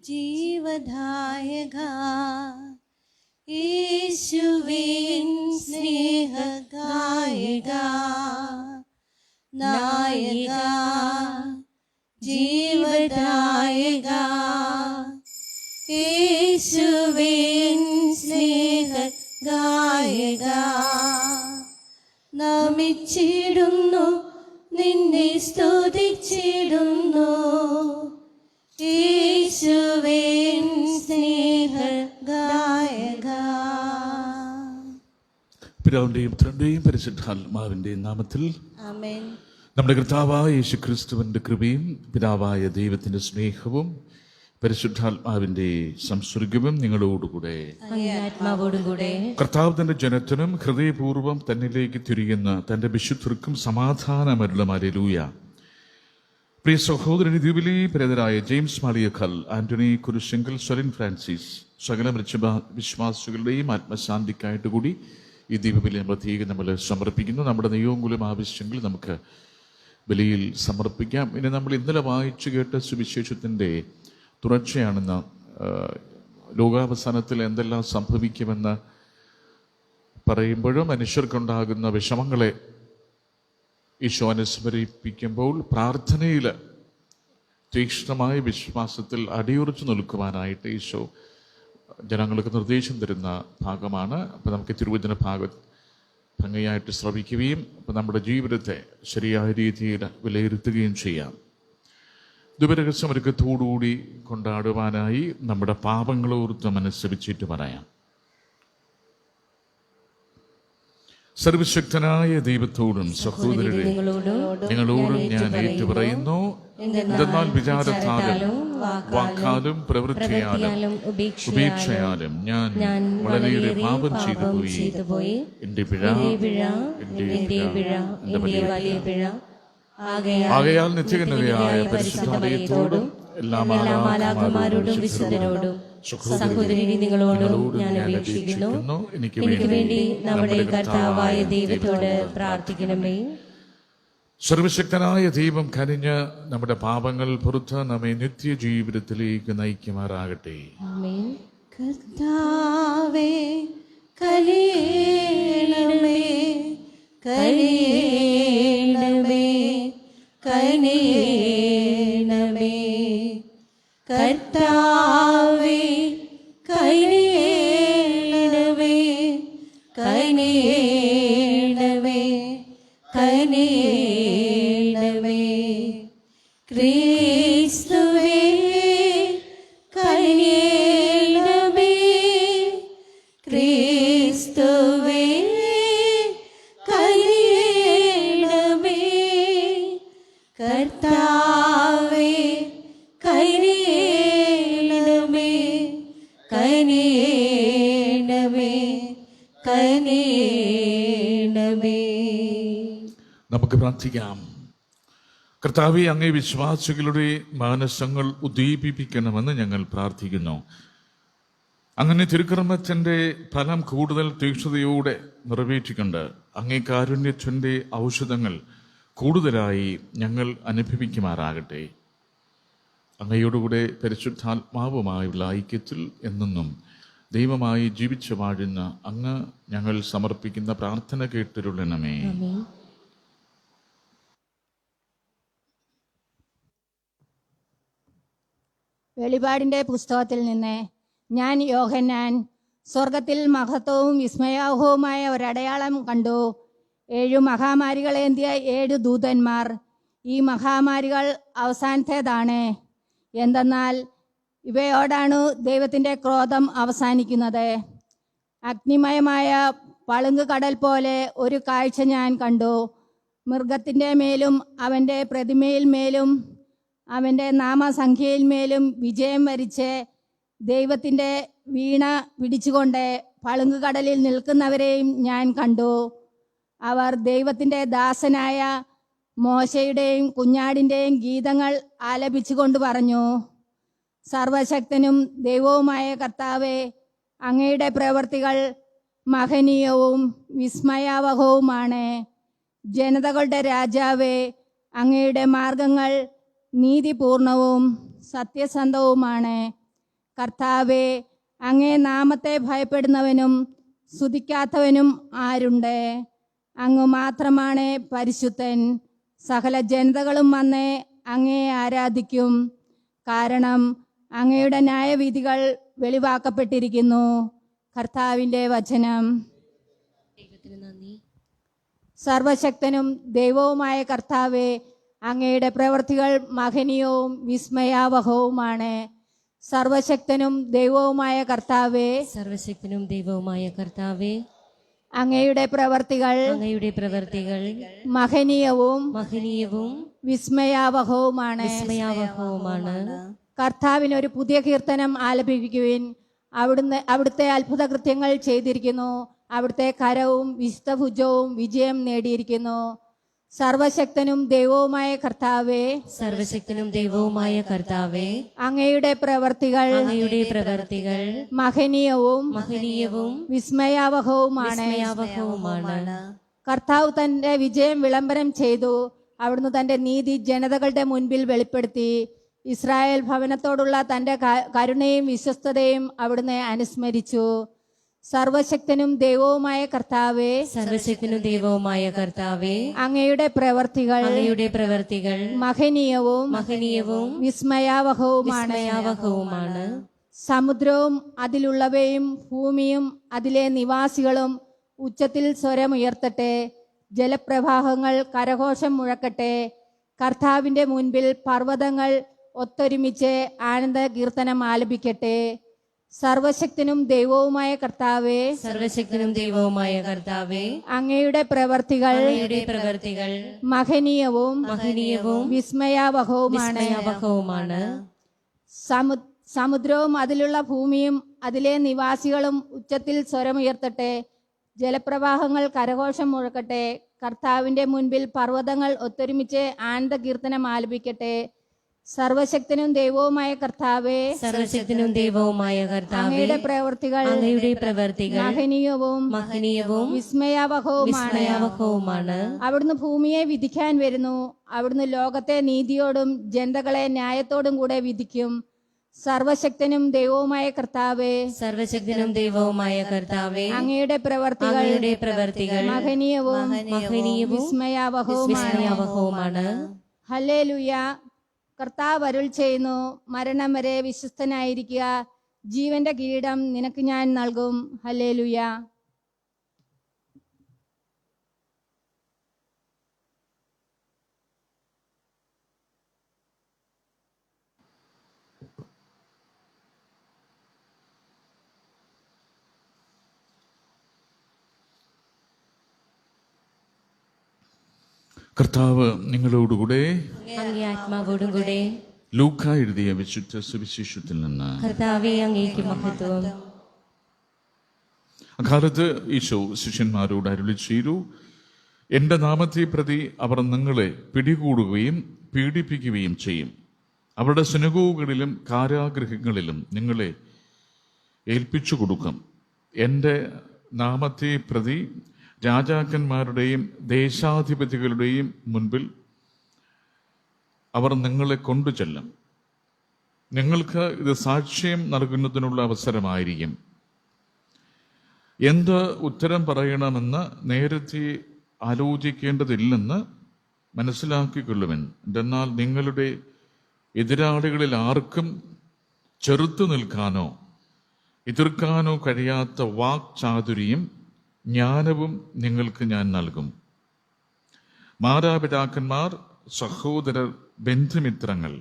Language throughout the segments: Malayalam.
ജീവദായക യേശുവിൻ സ്നേഹഗായക നായക ജീവദായക യേശുവിൻ സ്നേഹഗായക നമിച്ചിടുന്നു നിന്നെ സ്തുതിച്ചിടുന്നു യേശുവിൻ സ്നേഹഗായക. പിതാവിന്റെയും പുത്രന്റെയും പരിശുദ്ധാത്മാവിന്റെയും നാമത്തിൽ ആമേൻ. നമ്മുടെ കർത്താവായ യേശുക്രിസ്തുവിന്റെ കൃപയും പിതാവായ ദൈവത്തിന്റെ സ്നേഹവും പരിശുദ്ധാത്മാവിന്റെ സംസർഗവും നിങ്ങളോടുകൂടെ കർത്താവ് തന്റെ ജനത്തിനും ഹൃദയപൂർവ്വം തന്നിലേക്ക് തിരിയുന്ന തന്റെ വിശുദ്ധർക്കും സമാധാനമരുളും. ഹല്ലേലൂയ. പ്രിയ സഹോദരൻ, ദ്വീപിലീപരരായ ജെയിംസ് മാളിയക്കൽ, ആന്റണി കുരിശിങ്കൽ, സ്വലിൻ ഫ്രാൻസിസ്, സകല വിശ്വാസികളുടെയും ആത്മശാന്തിക്കായിട്ട് കൂടി ഈ ദ്വീപിലെ നമ്മൾ സമർപ്പിക്കുന്നു. നമ്മുടെ നിയോഗങ്ങളും ആവശ്യങ്ങൾ നമുക്ക് ബലിയിൽ സമർപ്പിക്കാം. ഇനി നമ്മൾ ഇന്നലെ വായിച്ചു കേട്ട സുവിശേഷത്തിൻ്റെ തുടർച്ചയാണെന്ന് ലോകാവസാനത്തിൽ എന്തെല്ലാം സംഭവിക്കുമെന്ന് പറയുമ്പോഴും മനുഷ്യർക്കുണ്ടാകുന്ന വിഷമങ്ങളെ ഈശോ അനുസ്മരിപ്പിക്കുമ്പോൾ പ്രാർത്ഥനയിൽ തീക്ഷ്ണമായ വിശ്വാസത്തിൽ അടിയുറച്ചു നിൽക്കുവാനായിട്ട് ഈശോ ജനങ്ങൾക്ക് നിർദ്ദേശം തരുന്ന ഭാഗമാണ്. അപ്പോൾ നമുക്ക് തിരുവചന ഭാഗം ഭംഗിയായിട്ട് ശ്രവിക്കുകയും അപ്പോൾ നമ്മുടെ ജീവിതത്തെ ശരിയായ രീതിയിൽ വിലയിരുത്തുകയും ചെയ്യാം. ദുപരഹസ്യം ഒരുക്കത്തോടുകൂടി കൊണ്ടാടുവാനായി നമ്മുടെ പാപങ്ങളോർത്ത് മനസ്സരിച്ചിട്ട് പറയാം. സർവശക്തനായ ദൈവത്തോടും സഹോദരരെ നിങ്ങളോടും ഞാൻ ഏറ്റുപറയുന്നു, എന്തെന്നാൽ വിചാരത്താലും വാക്കാലും പ്രവൃത്തിയാലും ഉപേക്ഷയാലും ഞാൻ വളരെയേറെ പാപം ചെയ്തു പോയി. എന്റെ പിഴ ആകയാൽ നിത്യകന്യകയായ പരിശുദ്ധാലയത്തോടും എല്ലാ മാലാഖമാരോടും വിശുദ്ധരോടും സഹോദരനെ നിങ്ങളോടും ഞാൻ അപേക്ഷിക്കുന്നു, എനിക്ക് വേണ്ടി നമ്മുടെ കർത്താവായ ദൈവത്തോട് പ്രാർത്ഥിക്കണമേ. സർവശക്തനായ ദൈവം കനിഞ്ഞ് നമ്മുടെ പാപങ്ങൾ പുറത്ത് നമ്മെ നിത്യജീവിതത്തിലേക്ക് നയിക്കുമാറാകട്ടെ. കർത്താവേ കനിയണമേ, കനിയണമേ, കനിയണമേ. കർത്താവേ കനിയണമേ, കനിയണമേ, കനിയണമേ. ക്രിസ്തുവേ കനിയണമേ, ക്രിസ്തുവേ കനിയണമേ. കർത്താവേ കനിയണമേ, കനിയണമേ, കനിയണമേ. നമുക്ക് പ്രാർത്ഥിക്കാം. കർത്താവേ, അങ്ങേ വിശ്വാസികളുടെ മാനസങ്ങൾ ഉദ്ദീപിപ്പിക്കണമെന്ന് ഞങ്ങൾ പ്രാർത്ഥിക്കുന്നു. അങ്ങനെ തിരുക്കർമ്മത്തിൻ്റെ ഫലം കൂടുതൽ തീക്ഷ്ണതയോടെ നിറവേറ്റിക്കൊണ്ട് അങ്ങേ കാരുണ്യത്തിൻ്റെ ഔഷധങ്ങൾ കൂടുതലായി ഞങ്ങൾ അനുഭവിക്കുമാറാകട്ടെ. അങ്ങയോടുകൂടെ പരിശുദ്ധാത്മാവുമായുള്ള ഐക്യത്തിൽ എന്നെന്നും ദൈവമായി ജീവിച്ചു വാഴുന്ന അങ്ങ് ഞങ്ങൾ സമർപ്പിക്കുന്ന പ്രാർത്ഥന കേട്ടിരുളണമേ. വെളിപാടിൻ്റെ പുസ്തകത്തിൽ നിന്ന് ഞാൻ യോഹന്നാൻ സ്വർഗത്തിൽ മഹത്വവും വിസ്മയാവഹവുമായ ഒരടയാളം കണ്ടു. 7 മഹാമാരികളേന്തിയ 7 ദൂതന്മാർ. ഈ മഹാമാരികൾ അവസാനത്തേതാണ്. എന്തെന്നാൽ ഇവയോടാണ് ദൈവത്തിൻ്റെ ക്രോധം അവസാനിക്കുന്നത്. അഗ്നിമയമായ പളുങ്ക് കടൽ പോലെ ഒരു കാഴ്ച ഞാൻ കണ്ടു. മൃഗത്തിൻ്റെ മേലും അവൻ്റെ പ്രതിമയിൽ മേലും അവൻ്റെ നാമസംഖ്യയിൽ മേലും വിജയം വരിച്ച് ദൈവത്തിൻ്റെ വീണ പിടിച്ചുകൊണ്ട് പളുങ്ക് കടലിൽ നിൽക്കുന്നവരെയും ഞാൻ കണ്ടു. അവർ ദൈവത്തിൻ്റെ ദാസനായ മോശയുടെയും കുഞ്ഞാടിൻ്റെയും ഗീതങ്ങൾ ആലപിച്ചുകൊണ്ട് പറഞ്ഞു, സർവശക്തനും ദൈവവുമായ കർത്താവേ, അങ്ങയുടെ പ്രവൃത്തികൾ മഹനീയവും വിസ്മയാവഹവുമാണ്. ജനതകളുടെ രാജാവേ, അങ്ങയുടെ മാർഗങ്ങൾ നീതിപൂർണവും സത്യസന്ധവുമാണ്. കർത്താവേ, അങ്ങേ നാമത്തെ ഭയപ്പെടുന്നവനും സ്തുതിക്കാത്തവനും ആരുണ്ട്? അങ്ങ് മാത്രമാണ് പരിശുദ്ധൻ. സകല ജനതകളും വന്ന് അങ്ങയെ ആരാധിക്കും. കാരണം അങ്ങയുടെ ന്യായവിധികൾ വെളിവാക്കപ്പെട്ടിരിക്കുന്നു. കർത്താവിൻ്റെ വചനം. സർവശക്തനും ദൈവവുമായ കർത്താവേ, അങ്ങയുടെ പ്രവൃത്തികൾ മഹനീയവും വിസ്മയാവഹവുമാണ്. സർവശക്തനും ദൈവവുമായ കർത്താവേ, സർവശക്തനും ദൈവവുമായ കർത്താവേ, അങ്ങയുടെ പ്രവൃത്തികൾ മഹനീയവും വിസ്മയാവഹവുമാണ്. കർത്താവിന് ഒരു പുതിയ കീർത്തനം ആലപിക്കുവിൻ. അവിടുത്തെ അത്ഭുത കൃത്യങ്ങൾ ചെയ്തിരിക്കുന്നു. അവിടുത്തെ കരവും വിശുദ്ധഭുജവും വിജയം നേടിയിരിക്കുന്നു. സർവശക്തനും ദൈവവുമായ കർത്താവേ, അങ്ങയുടെ പ്രവൃത്തികൾ മഹനീയവും വിസ്മയാവഹവുമാണ്. കർത്താവ് തന്റെ വിജയം വിളംബരം ചെയ്തു. അവിടുന്ന് തന്റെ നീതി ജനതകളുടെ മുൻപിൽ വെളിപ്പെടുത്തി. ഇസ്രായേൽ ഭവനത്തോടുള്ള തന്റെ കരുണയും വിശ്വസ്തതയും അവിടുന്ന് അനുസ്മരിച്ചു. സർവശക്തനും ദൈവവുമായ കർത്താവേ, അങ്ങയുടെ പ്രവൃത്തികൾ മഹനീയവും വിസ്മയാവഹവുമാണ്. സമുദ്രവും അതിലുള്ളവയും ഭൂമിയും അതിലെ നിവാസികളും ഉച്ചത്തിൽ സ്വരമുയർത്തട്ടെ. ജലപ്രവാഹങ്ങൾ കരഘോഷം മുഴക്കട്ടെ. കർത്താവിന്റെ മുൻപിൽ പർവ്വതങ്ങൾ ഒത്തൊരുമിച്ച് ആനന്ദ കീർത്തനം ആലപിക്കട്ടെ. സർവശക്തനും ദൈവവുമായ കർത്താവേ, അങ്ങയുടെ പ്രവൃത്തികൾ മഹനീയവും വിസ്മയാവഹവുമാണ്. സമുദ്രവും അതിലുള്ള ഭൂമിയും അതിലെ നിവാസികളും ഉച്ചത്തിൽ സ്വരമുയർത്തട്ടെ. ജലപ്രവാഹങ്ങൾ കരഘോഷം മുഴക്കട്ടെ. കർത്താവിന്റെ മുൻപിൽ പർവ്വതങ്ങൾ ഒത്തൊരുമിച്ച് ആനന്ദ കീർത്തനം ആലപിക്കട്ടെ. സർവശക്തനും ദൈവവുമായ കർത്താവേ, അങ്ങയുടെ പ്രവൃത്തികൾ മഹനീയവും വിസ്മയാവഹവുമാണ്. അവിടുന്ന് ഭൂമിയെ വിധിക്കാൻ വരുന്നു. അവിടുന്ന് ലോകത്തെ നീതിയോടും ജനതകളെ ന്യായത്തോടും കൂടെ വിധിക്കും. സർവശക്തനും ദൈവവുമായ കർത്താവേ, അങ്ങയുടെ പ്രവൃത്തികൾ മഹനീയവും വിസ്മയാവഹവുമാണ്. ഹല്ലേലൂയ. കർത്താവ് അരുൾ ചെയ്യുന്നു, മരണം വരെ വിശ്വസ്തനായിരിക്കുക. ജീവന്റെ കിരീടം നിനക്ക് ഞാൻ നൽകും. ഹല്ലേലൂയ. കർത്താവ് നിങ്ങളോടുകൂടെ, ആത്മാവോടും കൂടെ. ലൂക്ക എഴുതിയ വിശുദ്ധ സുവിശേഷത്തിൽ നിന്ന്. കർത്താവേ, അങ്ങേക്ക് മഹത്വം. അക്കാലത്ത് ഈശോ ശിഷ്യന്മാരോട് അരുളി ചെയ്തു, എൻ്റെ നാമത്തെ പ്രതി അവർ നിങ്ങളെ പിടികൂടുകയും പീഡിപ്പിക്കുകയും ചെയ്യും. അവരുടെ സിനഗോഗുകളിലും കാരാഗൃഹങ്ങളിലും നിങ്ങളെ ഏൽപ്പിച്ചു കൊടുക്കും. എൻ്റെ നാമത്തെ പ്രതി രാജാക്കന്മാരുടെയും ദേശാധിപതികളുടെയും മുൻപിൽ അവർ നിങ്ങളെ കൊണ്ടുചെല്ലും. നിങ്ങൾക്ക് ഇത് സാക്ഷ്യം നൽകുന്നതിനുള്ള അവസരമായിരിക്കും. എന്ത് ഉത്തരം പറയണമെന്ന് നേരത്തെ ആലോചിക്കേണ്ടതില്ലെന്ന് മനസ്സിലാക്കിക്കൊള്ളുവൻ. എന്നാൽ നിങ്ങളുടെ എതിരാളികളിൽ ആർക്കും ചെറുത്തു നിൽക്കാനോ എതിർക്കാനോ കഴിയാത്ത വാക്ചാതുര്യം ജ്ഞാനവും നിങ്ങൾക്ക് ഞാൻ നൽകും. മാതാപിതാക്കന്മാർ, സഹോദരർ, ബന്ധുമിത്രങ്ങൾ,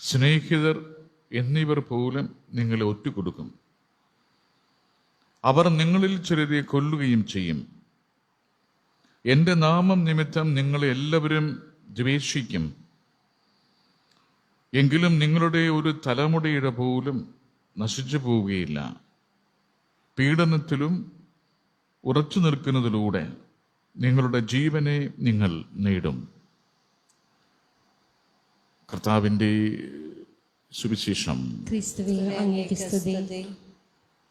സ്നേഹിതർ എന്നിവർ പോലും നിങ്ങളെ ഒറ്റുകൊടുക്കും. അവർ നിങ്ങളിൽ ചിലരെ കൊല്ലുകയും ചെയ്യും. എൻ്റെ നാമം നിമിത്തം നിങ്ങളെ എല്ലാവരും ദ്വേഷിക്കും. എങ്കിലും നിങ്ങളുടെ ഒരു തലമുടിയുടെ പോലും നശിച്ചു പോവുകയില്ല. പീഡനത്തിലും ഉറച്ചു നിൽക്കുന്നതിലൂടെ നിങ്ങളുടെ ജീവനെ നിങ്ങൾ നേടും. കർത്താവിൻ്റെ സുവിശേഷം.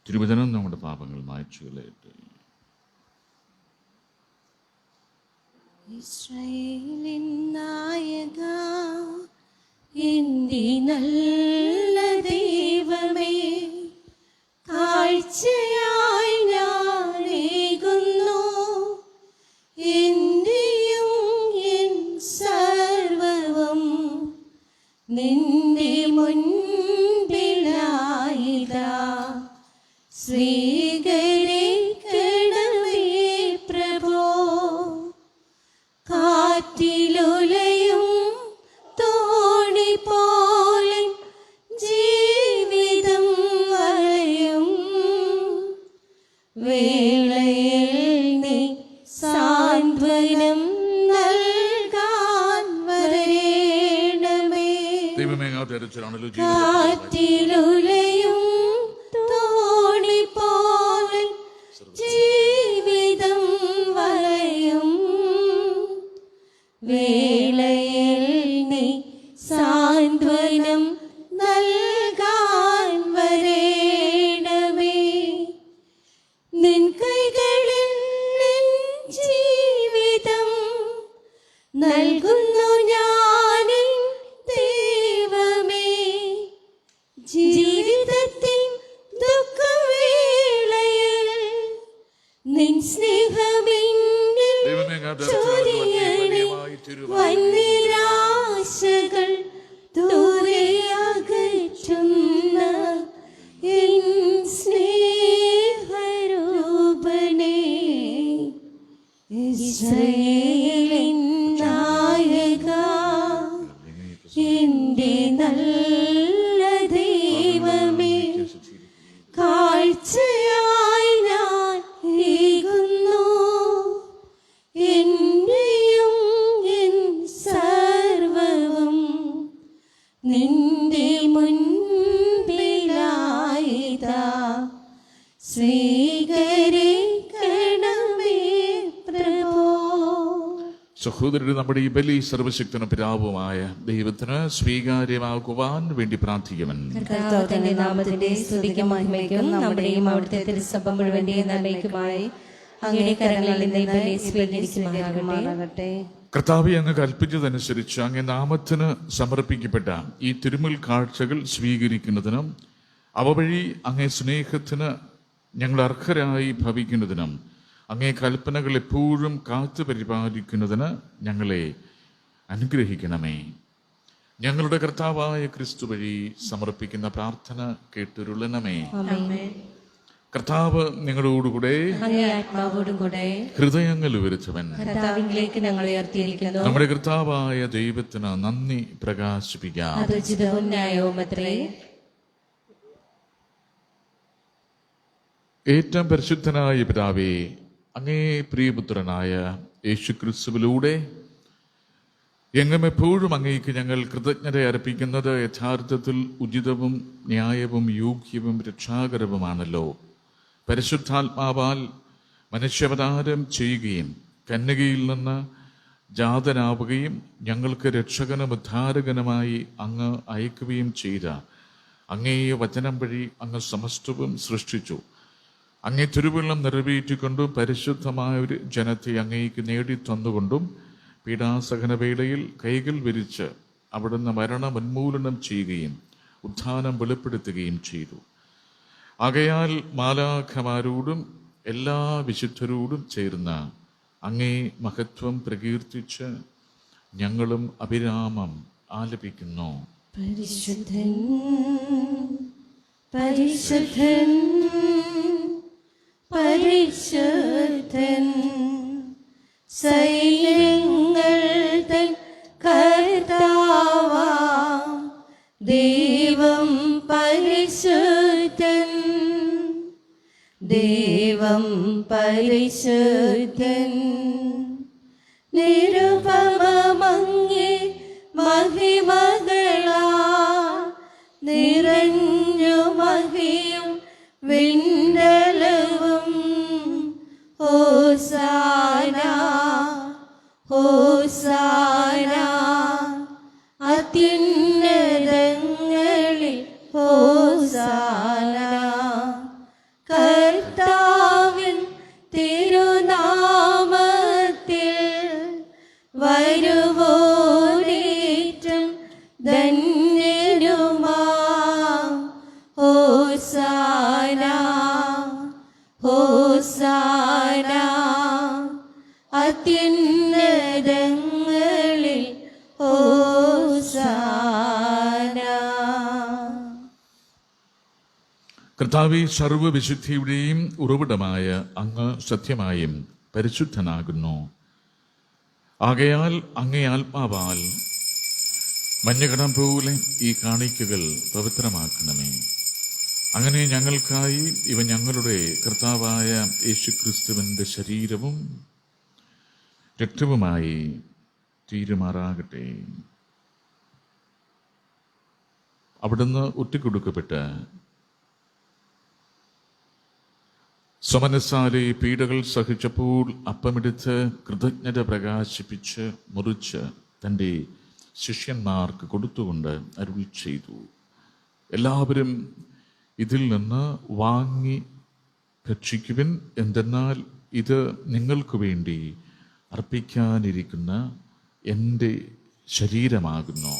തിരുവചനം നമ്മുടെ പാപങ്ങൾ മായ്ച്ചു കളയട്ടെ. ഇസ്രായേലിൻ നായക, എൻ്റെ നല്ല ദൈവമേ, പ്രാർത്ഥിച്ചാണല്ലോ കാറ്റിലുലയും തോണി പോൽ ജീവിതം വലയും വേളയിൽ നീ സാന്ത്വനം നൽകാൻ വരേണമേ. നിൻ കൈകളിൽ നിൻ ജീവിതം നൽകുന്നു ഞാനിൻ ദൈവമേ. ജീവിതത്തിൻ ദുഃഖവേളയിൽ നിൻ സ്നേഹമെന്നിൽ ചൊരിയണേ. വന്നിരാശകൾ ദൂരെ അകറ്റുന്ന എൻ സ്നേഹരൂപനേ. ഇസ്രായേലിൻ നായക, എന്റെ നല്ല ദൈവമേ, കാഴ്ചയായി ഞാൻ ഏകുന്നു എന്റെയും എൻ സർവവും നിന്റെ മുൻപിലായിതാ. സ്വീകരിക്കണമേ പ്രഭോ. സഹോദരൻ, നമ്മുടെ ഈ ബലി സർവശക്തനും പിതാവുമായ ദൈവത്തിന് സ്വീകാര്യമാകുവാൻ വേണ്ടി പ്രാർത്ഥിക്കുവൻ. കർത്താവിന്റെ നാമത്തിന്റെ സ്തുതിക്കും മഹിമയ്ക്കും നമ്മുടെയും അവിടുത്തെ തിരുസഭ മുഴുവന്റെ നന്മയ്ക്കുമായി അങ്ങയുടെ കരങ്ങളിൽ നിന്ന് ഈ ബലി സ്വീകരിക്കുമാറാകട്ടെ. കർത്താവെ, അങ്ങ് കൽപ്പിച്ചതനുസരിച്ച് അങ്ങേ നാമത്തിന് സമർപ്പിക്കപ്പെട്ട ഈ തിരുമുൽ കാഴ്ചകൾ സ്വീകരിക്കുന്നതിനും അവ വഴി അങ്ങേ സ്നേഹത്തിന് ഞങ്ങൾ അർഹരായി ഭവിക്കുന്നതിനും അങ്ങേ കൽപ്പനകൾ എപ്പോഴും കാത്തു പരിപാലിക്കുന്നതിന് ഞങ്ങളെ അനുഗ്രഹിക്കണമേ. ഞങ്ങളുടെ കർത്താവായ ക്രിസ്തു വഴി സമർപ്പിക്കുന്ന പ്രാർത്ഥന കേട്ടുരുളണമേ. കർത്താവ് നിങ്ങളോടുകൂടെ അങ്ങേ ആത്മാവോടും കൂടെ ഹൃദയങ്ങൾ ഉയർച്ചവൻ കർത്താവിലേക്ക് ഞങ്ങൾ ഉയർത്തിയിരിക്കുന്നു. നമ്മുടെ കർത്താവായ ദൈവത്തിന് നന്ദി പ്രകാശിപ്പിക്കാം. അത് ഉചിതവും ന്യായവും അത്രേ. ഏറ്റവും പരിശുദ്ധനായ പിതാവേ, അങ്ങേ പ്രിയപുത്രനായ യേശുക്രിസ്തുവിലൂടെ എങ്ങും എപ്പോഴും അങ്ങേക്ക് ഞങ്ങൾ കൃതജ്ഞത അർപ്പിക്കുന്നത് യഥാർത്ഥത്തിൽ ഉചിതവും ന്യായവും യോഗ്യവും രക്ഷാകരവുമാണല്ലോ. പരിശുദ്ധാത്മാവാൽ മനുഷ്യാവതാരം ചെയ്യുകയും കന്യകയിൽ നിന്ന് ജാതനാവുകയും ഞങ്ങൾക്ക് രക്ഷകനും ഉദ്ധാരകനുമായി അങ്ങ് അയക്കുകയും ചെയ്ത അങ്ങേ വചനം വഴി അങ്ങ് സമസ്തവും സൃഷ്ടിച്ചു. അങ്ങേ തിരുവള്ളം നിറവേറ്റിക്കൊണ്ടും പരിശുദ്ധമായ ഒരു ജനത്തെ അങ്ങേക്ക് നേടിത്തന്നുകൊണ്ടും പീഡാസഹനവേളയിൽ കൈകൾ വിരിച്ച് അവിടുന്ന് മരണം ഉന്മൂലനം ചെയ്യുകയും ഉത്ഥാനം വെളിപ്പെടുത്തുകയും ചെയ്തു. ആകയാൽ മാലാഖമാരോടും എല്ലാ വിശുദ്ധരോടും ചേർന്ന അങ്ങേ മഹത്വം പ്രകീർത്തിച്ച് ഞങ്ങളും അഭിരാമം ആലപിക്കുന്നു. പരിശുദ്ധൻ പരിശുദ്ധൻ പരിശുദ്ധൻ, സൈന്യങ്ങൾ തൻ കർത്താവാം ദൈവം പരിശുദ്ധൻ. ദൈവം പരിശുദ്ധൻ, നിരുപമങ്ങേ മഹിമകളാ നിറഞ്ഞു മഹിയും വിണ്ടലവും. ഹോസാന ഹോസാന അത്യുന്നതങ്ങളിൽ ഹോസാന. കർത്താവിൻ തിരുനാമത്തിൽ വരുവോരേറ്റം ധന്യനുമാ. ഹോസാന ഹോസാന അത്യുന്നതങ്ങളിൽ ഹോസാന. കർത്താവേ, സർവ്വവിശുദ്ധിയുടെയും ഉറവിടമായ അങ്ങ് സത്യമായും പരിശുദ്ധനാകുന്നു. ആകയാൽ അങ്ങേ ആത്മാവാൽ മഞ്ഞകണം പോലെ ഈ കാണിക്കകൾ പവിത്രമാക്കണമേ. അങ്ങനെ ഞങ്ങൾക്കായി ഇവ ഞങ്ങളുടെ കർത്താവായ യേശുക്രിസ്തുവിൻ്റെ ശരീരവും രക്തവുമായി തീരുമാറാകട്ടെ. അവിടുന്ന് ഒറ്റിക്കൊടുക്കപ്പെട്ട് സമനസാലെ പീഡകൾ സഹിച്ചപ്പോൾ അപ്പമെടുത്ത് കൃതജ്ഞത പ്രകാശിപ്പിച്ച് മുറിച്ച് തൻ്റെ ശിഷ്യന്മാർക്ക് കൊടുത്തുകൊണ്ട് അരുളി ചെയ്തു, എല്ലാവരും ഇതിൽ നിന്ന് വാങ്ങി ഭക്ഷിക്കുവിൻ, എന്തെന്നാൽ ഇത് നിങ്ങൾക്ക് വേണ്ടി അർപ്പിക്കാനിരിക്കുന്ന എൻ്റെ ശരീരമാകുന്നു.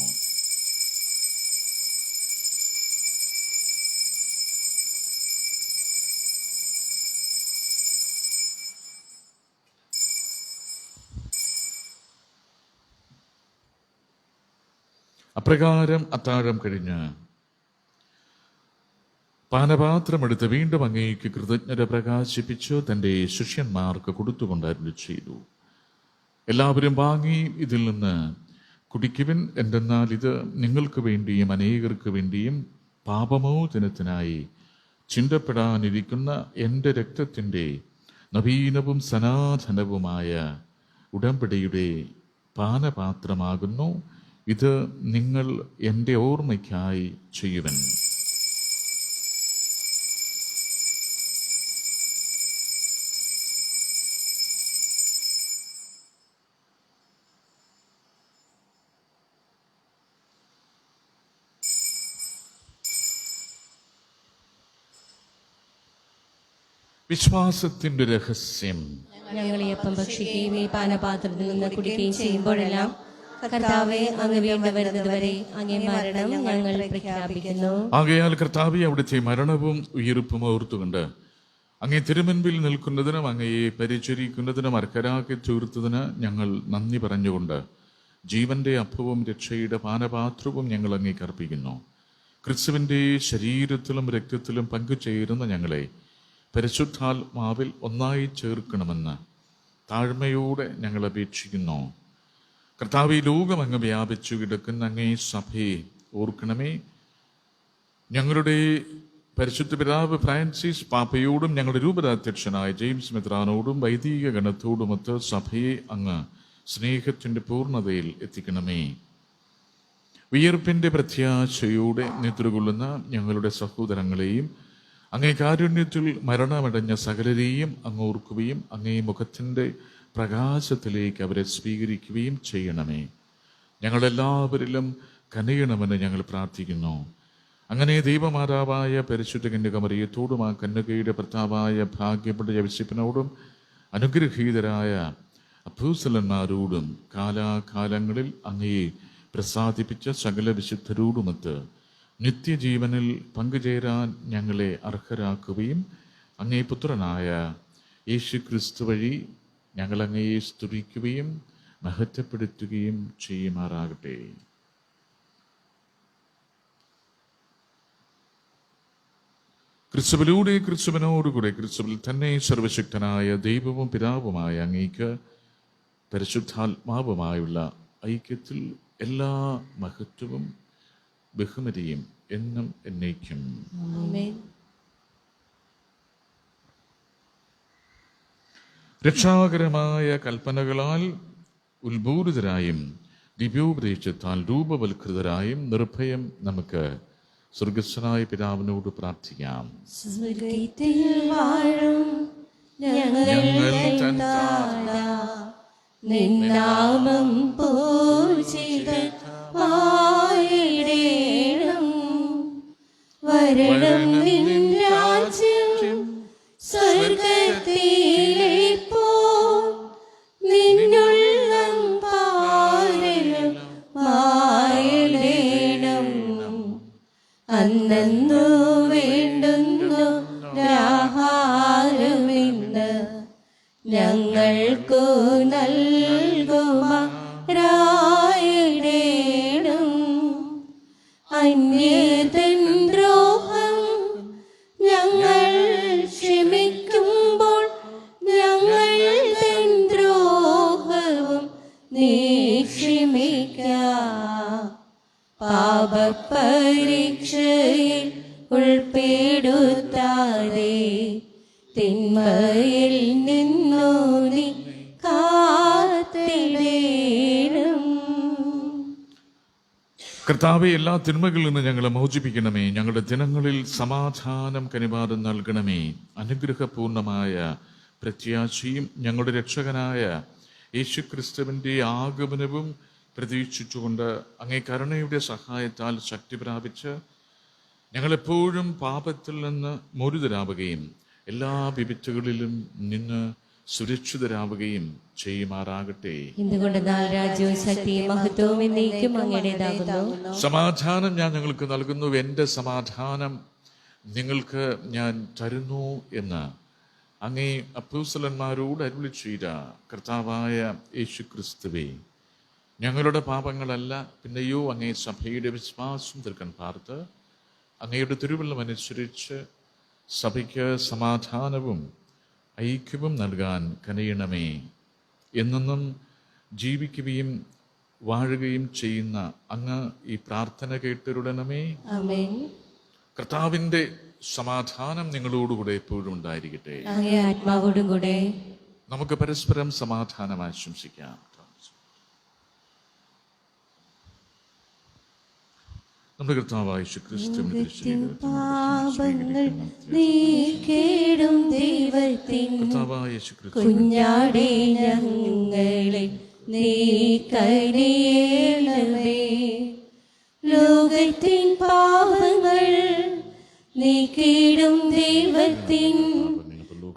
അപ്രകാരം അത്താഴം കഴിഞ്ഞ് പാനപാത്രമെടുത്ത് വീണ്ടും അങ്ങേക്ക് കൃതജ്ഞത പ്രകാശിപ്പിച്ച് തൻ്റെ ശിഷ്യന്മാർക്ക് കൊടുത്തുകൊണ്ട് അരുളി ചെയ്തു, എല്ലാവരും വാങ്ങി ഇതിൽ നിന്ന് കുടിക്കുവിൻ, എന്തെന്നാൽ ഇത് നിങ്ങൾക്ക് വേണ്ടിയും അനേകർക്ക് വേണ്ടിയും പാപമോചനത്തിനായി ചിന്തപ്പെടാനിരിക്കുന്ന എൻ്റെ രക്തത്തിൻ്റെ നവീനവും സനാതനവുമായ ഉടമ്പടിയുടെ പാനപാത്രമാകുന്നു. ഇത് നിങ്ങൾ എൻ്റെ ഓർമ്മയ്ക്കായി ചെയ്യുവൻ. വിശ്വാസത്തിന്റെ രഹസ്യം. ഞങ്ങൾ ഈ അപ്പം ഭക്ഷിക്കുകയും ഈ പാനപാത്രത്തിൽ നിന്ന് കുടിക്കുകയും ചെയ്യുമ്പോഴെല്ലാം കർത്താവേ, അങ്ങ് വീണ്ടും വരുന്നതുവരെ അങ്ങേ മരണം ഞങ്ങൾ പ്രഖ്യാപിക്കുന്നു. ആകയാൽ കർത്താവേ, അവിടുത്തെ മരണവും ഉയിർപ്പും ഓർത്തുകൊണ്ട് അങ്ങേ തിരുമുൻപിൽ നിൽക്കുന്നതിനും അങ്ങയെ പരിചരിക്കുന്നതിനും അർഹരാക്കി തീർത്തതിന് ഞങ്ങൾ നന്ദി പറഞ്ഞുകൊണ്ട് ജീവന്റെ അപ്പവും രക്ഷയുടെ പാനപാത്രവും ഞങ്ങൾ അങ്ങേക്ക് അർപ്പിക്കുന്നു. ക്രിസ്തുവിന്റെ ശരീരത്തിലും രക്തത്തിലും പങ്കുചേരുന്ന ഞങ്ങളെ പരിശുദ്ധാത്മാവിൽ ഒന്നായി ചേർക്കണമെന്ന് താഴ്മയോടെ ഞങ്ങൾ അപേക്ഷിക്കുന്നു. കർത്താവേ, ലോകം അങ്ങ് വ്യാപിച്ചു കിടക്കുന്ന അങ്ങേ സഭയെ ഓർക്കണമേ. ഞങ്ങളുടെ പരിശുദ്ധ പിതാവ് ഫ്രാൻസിസ് പാപ്പയോടും ഞങ്ങളുടെ രൂപതാധ്യക്ഷനായ ജെയിംസ് മെത്രാനോടും വൈദിക ഗണത്തോടുമൊത്ത് സഭയെ അങ്ങ് സ്നേഹത്തിന്റെ പൂർണ്ണതയിൽ എത്തിക്കണമേ. വിയർപ്പിന്റെ പ്രത്യാശയോടെ നിദ്രകൊള്ളുന്ന ഞങ്ങളുടെ സഹോദരങ്ങളെയും അങ്ങേ കാരുണ്യത്തിൽ മരണമടഞ്ഞ സകലരെയും അങ്ങ് ഓർക്കുകയും അങ്ങേ മുഖത്തിന്റെ പ്രകാശത്തിലേക്ക് അവരെ സ്വീകരിക്കുകയും ചെയ്യണമേ. ഞങ്ങളെല്ലാവരിലും കനിയണമെന്ന് ഞങ്ങൾ പ്രാർത്ഥിക്കുന്നു. അങ്ങനെ ദൈവമാതാവായ പരിശുദ്ധ കന്യകമറിയത്തോടും ആ കന്യകയുടെ ഭർത്താവായ ഭാഗ്യപ്പെട്ട യൗസേപ്പിനോടും അനുഗ്രഹീതരായ അപ്പോസ്തലന്മാരോടും കാലാകാലങ്ങളിൽ അങ്ങയെ പ്രസാദിപ്പിച്ച സകല വിശുദ്ധരോടുമൊത്ത് നിത്യജീവനിൽ പങ്കുചേരാൻ ഞങ്ങളെ അർഹരാക്കുകയും അങ്ങേ പുത്രനായ യേശുക്രിസ്തു വഴി ഞങ്ങൾ അങ്ങയെ സ്തുതിക്കുകയും മഹത്വപ്പെടുത്തുകയും ചെയ്യുമാറാകട്ടെ. ക്രിസ്തുവിലൂടെ ക്രിസ്തുവിനോടുകൂടെ ക്രിസ്തുവിൽ തന്നെ സർവശക്തനായ ദൈവവും പിതാവുമായ അങ്ങേക്ക് പരിശുദ്ധാത്മാവുമായുള്ള ഐക്യത്തിൽ എല്ലാ മഹത്വവും ബഹുമതിയും എന്നും എന്നേക്കും. ആമേൻ. രക്ഷാകരമായ കൽപ്പനകളാൽ ഉത്ബോധിതരായും ദിവ്യോപദേശത്താൽ രൂപവൽകൃതരായും നിർഭയം നമുക്ക് സ്വർഗസ്ഥനായ പിതാവിനോട് പ്രാർത്ഥിക്കാം. സ്വർഗ്ഗത്തിൽ വാഴും ഞങ്ങൾ തൻ താതാ, നിൻ നാമം പൂജിതമായിടേണം. വരണം നിൻ രാജ്യം സ്വർഗ്ഗത്തിലെ പോൽ നിന്നുള്ളം പാരലും മായിടേണം. അന്നു വേണ്ടുന്നു ആഹാരമിന്ന് ഞങ്ങൾക്കു നൽകുമാറായിടേണം. അന്യതൻ ദ്രോഹം ഞങ്ങൾ ക്ഷമിക്കുമ്പോൾ ഞങ്ങൾ തൻ ദ്രോഹവും നീ ക്ഷമിക്ക. പാപപരീക്ഷയിൽ ഉൾപ്പെടുത്താതെ തിന്മയിൽ നിന്നു നീ കാത്തിടേണം. കർത്താവെ, എല്ലാ തിന്മകളിൽ നിന്ന് ഞങ്ങളെ മോചിപ്പിക്കണമേ. ഞങ്ങളുടെ ദിനങ്ങളിൽ സമാധാനം കനിവാദം നൽകണമേ. അനുഗ്രഹപൂർണമായ പ്രത്യാശയും ഞങ്ങളുടെ രക്ഷകനായ യേശുക്രിസ്തുവിൻ്റെ ആഗമനവും പ്രതീക്ഷിച്ചുകൊണ്ട് അങ്ങേ കരുണയുടെ സഹായത്താൽ ശക്തി പ്രാപിച്ച് ഞങ്ങളെപ്പോഴും പാപത്തിൽ നിന്ന് മോചിതരാവുകയും എല്ലാ വിപത്തുകളിലും നിന്ന് സുരക്ഷിതരാവുകയും ചെയ്യുമാറാകട്ടെ. എന്തുകൊണ്ടെന്നാൽ രാജ്യവും ശക്തിയും മഹത്വവും എന്നേക്കും അങ്ങയുടേതാകുന്നു. സമാധാനം ഞാൻ നിങ്ങൾക്ക് നൽകുന്നു, എൻ്റെ സമാധാനം നിങ്ങൾക്ക് ഞാൻ തരുന്നു എന്ന് അങ്ങേ അപ്പോസ്തലന്മാരോട് അരുളി ചെയ്ത കർത്താവായ യേശുക്രിസ്തുവേ, ഞങ്ങളുടെ പാപങ്ങളല്ല പിന്നെയോ അങ്ങേ സഭയുടെ വിശ്വാസം തീർക്കാൻ പാർത്ത് അങ്ങയുടെ തിരുവള്ളം അനുസരിച്ച് സഭയ്ക്ക് സമാധാനവും ഐക്യവും നൽകാൻ കനിയണമേ. എന്നെന്നും ജീവിക്കുകയും വാഴുകയും ചെയ്യുന്ന അങ്ങ് ഈ പ്രാർത്ഥന കേട്ടരുടണമേ. ആമേൻ. കർത്താവിൻ്റെ സമാധാനം നിങ്ങളോടുകൂടെ എപ്പോഴും ഉണ്ടായിരിക്കട്ടെ. അങ്ങേ ആത്മാവോടും കൂടെ. നമുക്ക് പരസ്പരം സമാധാനം ആശംസിക്കാം. നമ്മുടെ കർത്താവായ യേശുക്രിസ്തുവിന്റെ പാപങ്ങൾ നീക്കിടും ദൈവത്തിൻ കുഞ്ഞാടേ, ഞങ്ങളെ നീ കനിയണമേ. ലോകത്തിൻ പാപങ്ങൾ നീക്കിടും ദൈവത്തിൻ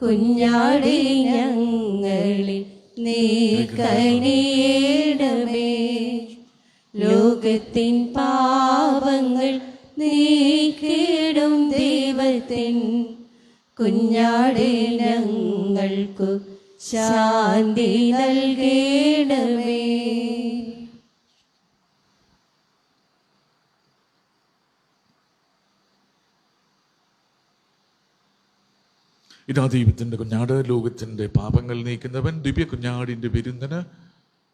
കുഞ്ഞാടേ, ഞങ്ങളെ നീ കനിയണമേ. ലോകത്തിൻ പാപങ്ങൾ നീക്കിടും ദൈവത്തിൻ കുഞ്ഞാടേ, ഞങ്ങൾക്കു ശാന്തി നൽകണമേ. ഇതാ ദൈവത്തിൻ്റെ കുഞ്ഞാട്, ലോകത്തിൻ്റെ പാപങ്ങൾ നീക്കുന്നവൻ. ദിവ്യ കുഞ്ഞാടിൻ്റെ വിരുന്നിന്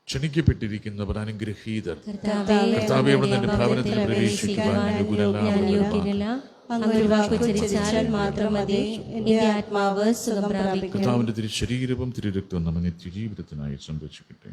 ക്ഷണിക്കപ്പെട്ടിരിക്കുന്നവർ അനുഗ്രഹീതർ. കർത്താവേ, അവിടുന്ന് എന്റെ ഭവനത്തിൽ പ്രവേശിക്കുവാൻ കർത്താവിന്റെ തിരു ശരീരവും തിരുരക്തവും നമ്മെ ജീവിതത്തിനായി സംരക്ഷിക്കട്ടെ.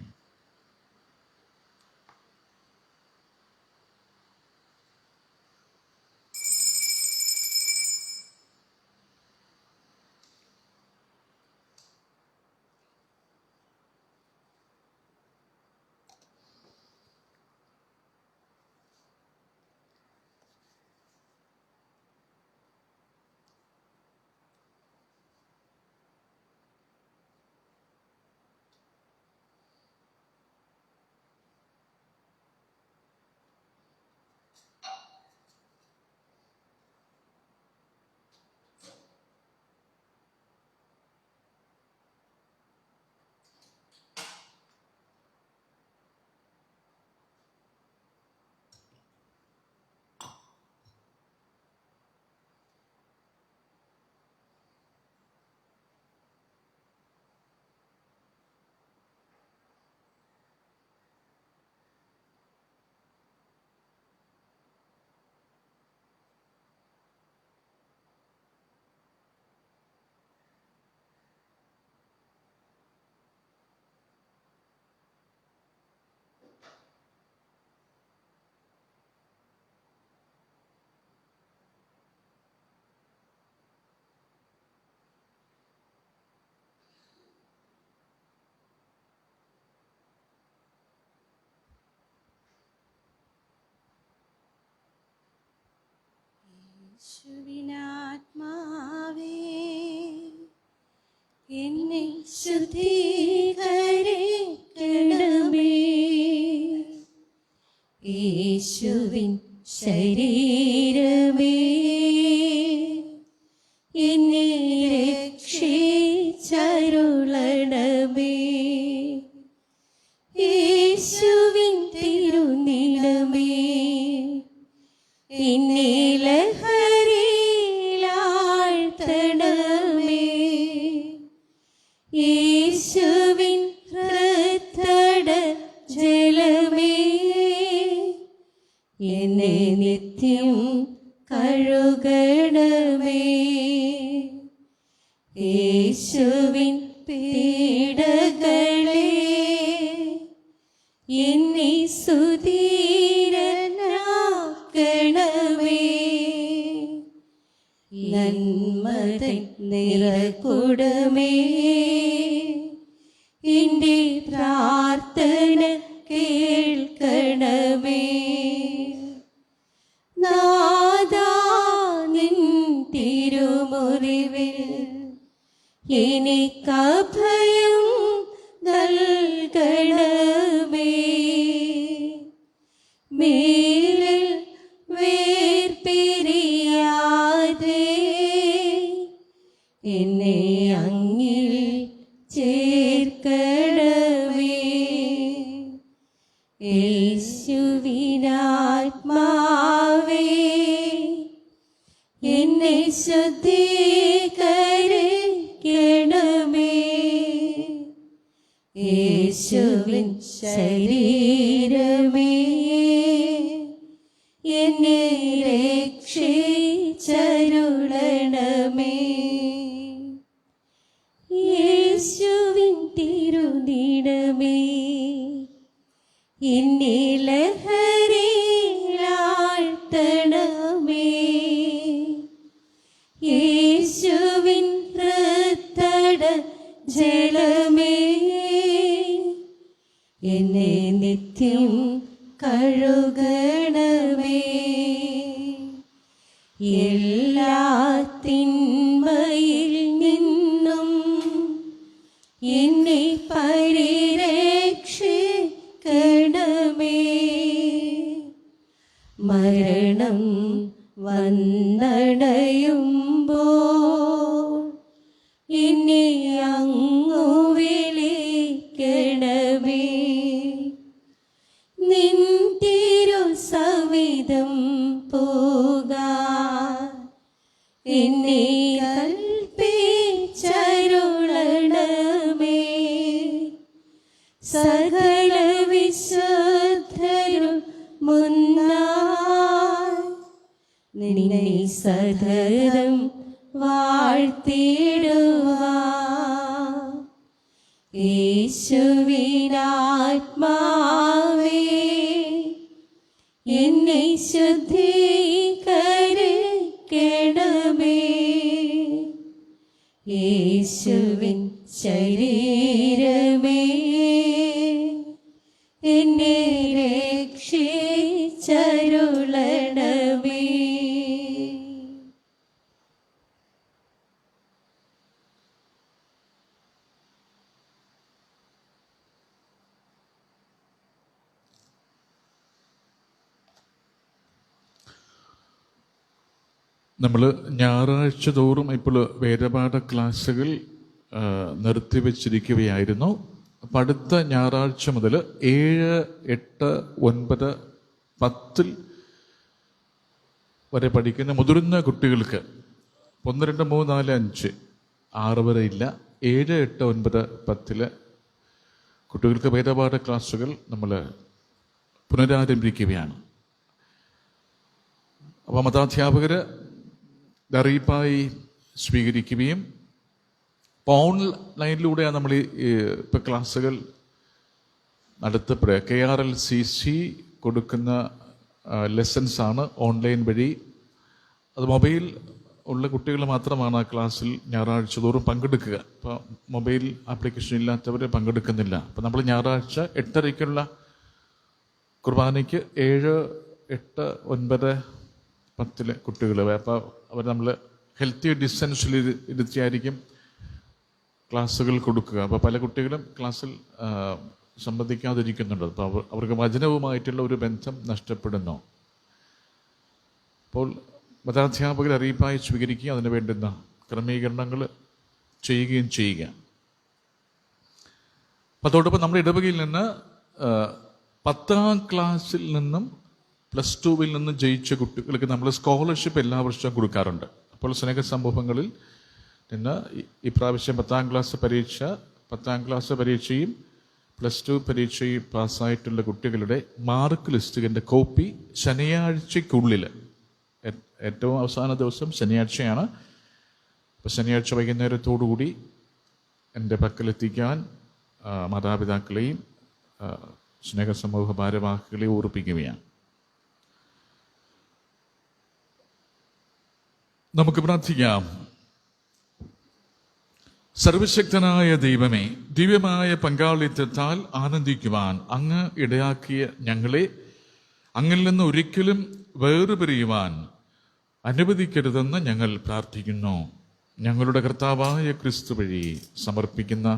യേശുവിനാത്മാവേ, എന്നെ ശുദ്ധീകരിക്കണമേ. യേശുവിൻ ശരീരമേ, എന്നെ രക്ഷിച്ചരുളണമേ. യേശുവിൻ തിരുനിണമേ, എന്നെ ലഹരിയിലാഴ്ത്തണമേ. യേശുവിൻ ഹൃദയ ജലമേ, എന്നെ നിത്യ എന്റെ പ്രാർത്ഥന കേൾക്കണമേ. നാഥാ നിൻ തിരുമുറിവിൽ എനിക്കഭയം നൽകണമേ. മേലിൽ വേർപിരിയാതെ എന്നെ അങ്ങിൽ ചേർക്കണമേ. യേശുവിനാത്മാവേ എന്നെ ശുദ്ധീകരിക്കണമേ. യേശുവിൻ ശരീരമേ എന്നെ രക്ഷിച്ചരുളണമേ. യേശുവിൻ തിരുനിടമേ എന്നെ ലഹരിയിലാഴ്ത്തണമേ. യേശുവിൻ ഹൃത്തട ജലമേ എന്നെ നിത്യം കഴുകണമേ. എല്ലാ തിന്മയിൽ നിന്നും എന്നെ പരിരക്ഷിക്കണമേ. മരണം വന്നടയുമ്പോൾ എന്നെ അങ്ങു വിളിക്കണമേ. നിൻ തിരുസവിധം പോകാൻ എന്നെ കൽപ്പിച്ചരുളണമേ. സകല വിശുദ്ധരും മുന്നായി നിന്നെ സദരം വാഴ്ത്തിടുവാൻ. യേശുവിനാത്മാവേ എന്നെ ശുദ്ധീകരിക്കണമേ. യേശുവിൻ ശരീരമേ എന്നെ രക്ഷിച്ചരുളണമേ. നമ്മൾ ഞായറാഴ്ച തോറും ഇപ്പോൾ വേദപാഠ ക്ലാസ്സുകൾ നിർത്തിവെച്ചിരിക്കുകയായിരുന്നു. അപ്പം അടുത്ത ഞായറാഴ്ച മുതൽ 7, 8, 9, 10 വരെ പഠിക്കുന്ന മുതിർന്ന കുട്ടികൾക്ക് 1, 2, 3, 4, 5, 6 വരെ ഇല്ല, 7, 8, 9, 10 കുട്ടികൾക്ക് വേദപാഠ ക്ലാസ്സുകൾ നമ്മൾ പുനരാരംഭിക്കുകയാണ്. അപ്പോൾ മതാധ്യാപകർ അറിയിപ്പായി സ്വീകരിക്കുകയും ഓൺലൈനിലൂടെയാണ് നമ്മൾ ഇപ്പോൾ ക്ലാസ്സുകൾ നടത്തപ്പെടുക. KRLCC കൊടുക്കുന്ന ലെസൺസാണ് ഓൺലൈൻ വഴി. അത് മൊബൈൽ ഉള്ള കുട്ടികൾ മാത്രമാണ് ആ ക്ലാസ്സിൽ ഞായറാഴ്ച തോറും പങ്കെടുക്കുക. ഇപ്പോൾ മൊബൈൽ ആപ്ലിക്കേഷൻ ഇല്ലാത്തവർ പങ്കെടുക്കുന്നില്ല. അപ്പോൾ നമ്മൾ ഞായറാഴ്ച 8:30 കുർബാനയ്ക്ക് 7, 8, 9, 10 കുട്ടികൾ. അപ്പോൾ അവർ നമ്മൾ ഹെൽത്തി ഡിസ്റ്റൻസിൽ ഇരുത്തിയായിരിക്കും ക്ലാസ്സുകൾ കൊടുക്കുക. അപ്പോൾ പല കുട്ടികളും ക്ലാസ്സിൽ സംബന്ധിക്കാതിരിക്കുന്നുണ്ട്. അപ്പോൾ അവർക്ക് വചനവുമായിട്ടുള്ള ഒരു ബന്ധം നഷ്ടപ്പെടുന്നു. അപ്പോൾ മതാധ്യാപകർ അറിയിപ്പായി സ്വീകരിക്കുക, അതിന് വേണ്ടുന്ന ക്രമീകരണങ്ങൾ ചെയ്യുകയും ചെയ്യുക. അപ്പം അതോടൊപ്പം നമ്മുടെ ഇടവകയിൽ നിന്ന് 10ാം ക്ലാസ്സിൽ നിന്നും +2 നിന്നും ജയിച്ച കുട്ടികൾക്ക് നമ്മൾ സ്കോളർഷിപ്പ് എല്ലാ വർഷവും കൊടുക്കാറുണ്ട്. അപ്പോൾ സ്നേഹ സമൂഹങ്ങളിൽ നിന്ന് ഇപ്രാവശ്യം 10ാം ക്ലാസ് പരീക്ഷയും +2 പരീക്ഷയും പാസ്സായിട്ടുള്ള കുട്ടികളുടെ മാർക്ക് ലിസ്റ്റിൻ്റെ കോപ്പി ശനിയാഴ്ചയ്ക്കുള്ളിൽ, ഏറ്റവും അവസാന ദിവസം ശനിയാഴ്ചയാണ്, അപ്പോൾ ശനിയാഴ്ച വൈകുന്നേരത്തോടുകൂടി എൻ്റെ പക്കലെത്തിക്കാൻ മാതാപിതാക്കളെയും സ്നേഹസമൂഹ ഭാരവാഹികളെയും ഓർപ്പിക്കുകയാണ്. നമുക്ക് പ്രാർത്ഥിക്കാം. സർവശക്തനായ ദൈവമേ, ദിവ്യമായ പങ്കാളിത്തത്താൽ ആനന്ദിക്കുവാൻ അങ്ങ് ഇടയാക്കിയ ഞങ്ങളെ അങ്ങിൽ നിന്ന് ഒരിക്കലും വേർപിരിയുവാൻ അനുവദിക്കരുതെന്ന് ഞങ്ങൾ പ്രാർത്ഥിക്കുന്നു. ഞങ്ങളുടെ കർത്താവായ ക്രിസ്തു വഴി സമർപ്പിക്കുന്ന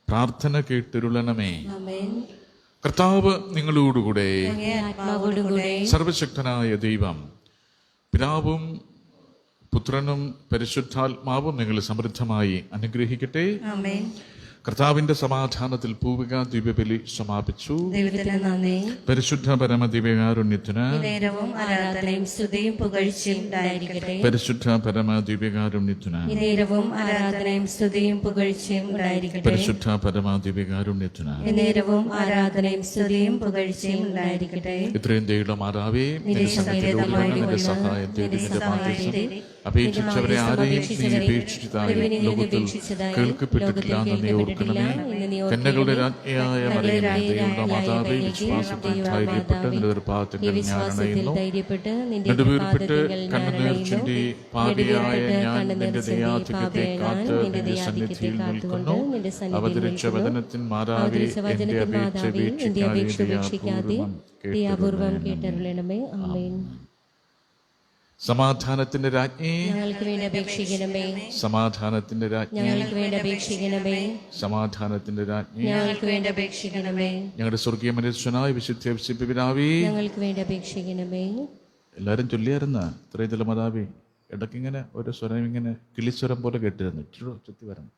പ്രാർത്ഥന കേട്ടിരുളണമേ. കർത്താവ് നിങ്ങളോടുകൂടെ. സർവശക്തനായ ദൈവം പിതാവും പുത്രനും പരിശുദ്ധാത്മാവും നിങ്ങളെ സമൃദ്ധമായി അനുഗ്രഹിക്കട്ടെ. കർത്താവിന്റെ സമാധാനത്തിൽ പൂവിക ദിവ്യബലി സമാപിച്ചു. പരിശുദ്ധ പരമ ദിവ്യകാരുണ്യത്തിന് പരിശുദ്ധ പരമ ദിവ്യകാരുണ്യത്തിന് പരിശുദ്ധ പരമ ദിവ്യകാരുണ്യത്തിന് ഇത്രയും ദൈവം മാതാവേ, നിന്റെ സഹായത്തെ അപേക്ഷിച്ചവരെ ആരെയും നീ അപേക്ഷിച്ചതായി ലോകത്തിൽ കേൾക്കപ്പെട്ടിട്ടില്ല എന്ന് നീ ഓർക്കണമേ. കന്യകളുടെ രാജ്ഞിയായ മറിയമേ, ദൈവങ്ങളുടെ മാതാവേ, വിശ്വാസത്തിൽ ധൈര്യപ്പെട്ട് നിലനിർപ്പാത്തങ്ങൾ ഞാൻ അണയുന്നു. നെടുവീർപ്പിട്ട് കണ്ണുനീർച്ചിന്റെ പാപിയായ ഞാൻ നിന്റെ ദയാധിക്യത്തെ കാത്ത് നിന്റെ സന്നിധിയിൽ നിൽക്കുന്നു. അവതരിച്ച വചനത്തിൻ മാതാവേ, എന്റെ അപേക്ഷ കേട്ടരുളണമേ. ആമേൻ. സമാധാനത്തിന്റെ രാജ്ഞി, ഞങ്ങൾക്ക് വേണ്ടി അപേക്ഷിക്കണമേ. സമാധാനത്തിന്റെ രാജ്ഞി, ഞങ്ങൾക്ക് വേണ്ടി അപേക്ഷിക്കണമേ. സമാധാനത്തിന്റെ രാജ്ഞി, ഞങ്ങൾക്ക് വേണ്ടി അപേക്ഷിക്കണമേ. ഞങ്ങളുടെ സ്വർഗീയ മനുഷ്യനായ വിശുദ്ധ പിതാവേ, ഞങ്ങൾക്ക് വേണ്ടി അപേക്ഷിക്കണമേ. എല്ലാരും ചൊല്ലിയായിരുന്ന ഇത്രയും ചില മാതാവേ, ഇടയ്ക്കിങ്ങനെ ഒരു സ്വരം ഇങ്ങനെ കിളിസ്വരം പോലെ കേട്ടിരുന്നു. ചുറ്റി വരണം.